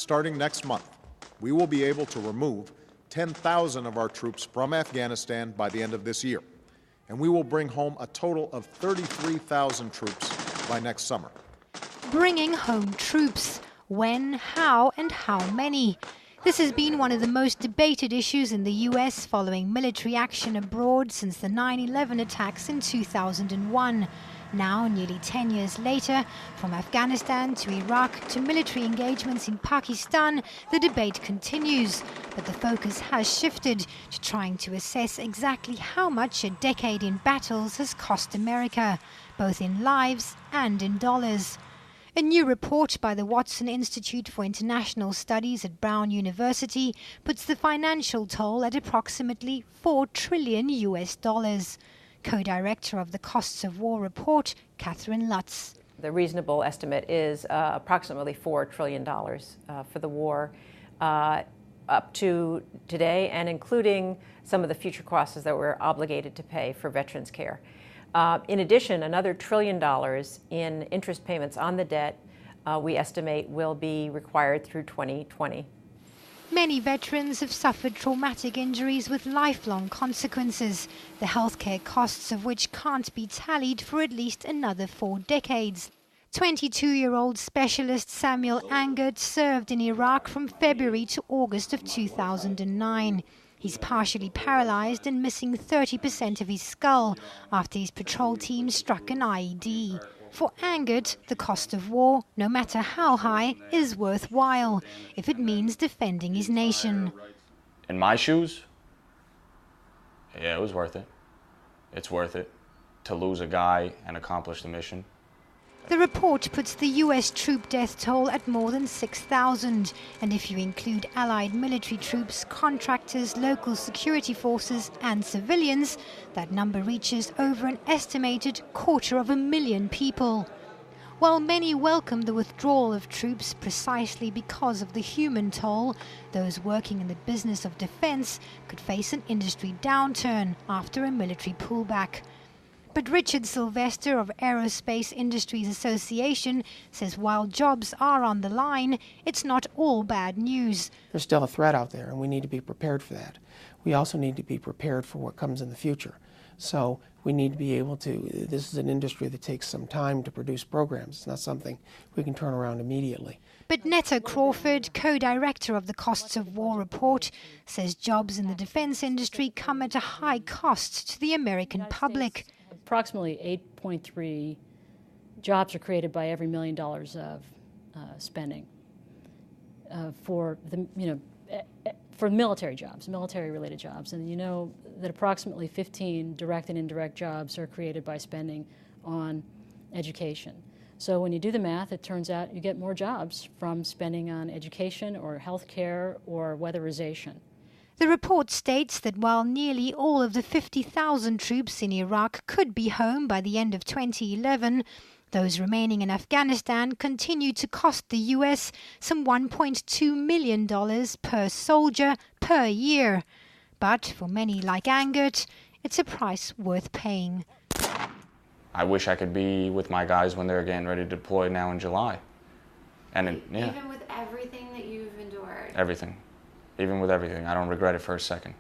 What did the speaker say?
starting next month, we will be able to remove 10,000 of our troops from Afghanistan by the end of this year, and we will bring home a total of 33,000 troops by next summer. Bringing home troops. When, how, and how many? This has been one of the most debated issues in the US following military action abroad since the 9/11 attacks in 2001. Now, nearly 10 years later, from Afghanistan to Iraq to military engagements in Pakistan, the debate continues. But the focus has shifted to trying to assess exactly how much a decade in battles has cost America, both in lives and in dollars. A new report by the Watson Institute for International Studies at Brown University puts the financial toll at approximately $4 trillion US. Co-director of the Costs of War report, Catherine Lutz. The reasonable estimate is approximately $4 trillion for the war up to today, and including some of the future costs that we're obligated to pay for veterans care. In addition, another $1 trillion in interest payments on the debt we estimate will be required through 2020. Many veterans have suffered traumatic injuries with lifelong consequences, the healthcare costs of which can't be tallied for at least another 4 decades. 22-year-old specialist Samuel Angert served in Iraq from February to August of 2009. He's partially paralyzed and missing 30% of his skull after his patrol team struck an IED. For Angert, the cost of war, no matter how high, is worthwhile if it means defending his nation. In my shoes, yeah, it was worth it. It's worth it to lose a guy and accomplish the mission. The report puts the US troop death toll at more than 6,000, and if you include Allied military troops, contractors, local security forces and civilians, that number reaches over an estimated 250,000 people. While many welcome the withdrawal of troops precisely because of the human toll, those working in the business of defense could face an industry downturn after a military pullback. But Richard Sylvester of Aerospace Industries Association says while jobs are on the line, it's not all bad news. There's still a threat out there, and we need to be prepared for that. We also need to be prepared for what comes in the future. So we need to be able to, this is an industry that takes some time to produce programs. It's not something we can turn around immediately. But Netta Crawford, co-director of the Costs of War report, says jobs in the defense industry come at a high cost to the American public. Approximately 8.3 jobs are created by every $1 million of spending for the for military jobs, military-related jobs, and you know that approximately 15 direct and indirect jobs are created by spending on education. So when you do the math, it turns out you get more jobs from spending on education or health care or weatherization. The report states that while nearly all of the 50,000 troops in Iraq could be home by the end of 2011, those remaining in Afghanistan continue to cost the US some $1.2 million per soldier per year. But for many like Angert, it's a price worth paying. I wish I could be with my guys when they're getting ready to deploy now in July. And Even with everything that you've endured? Everything. Even with everything. I don't regret it for a second.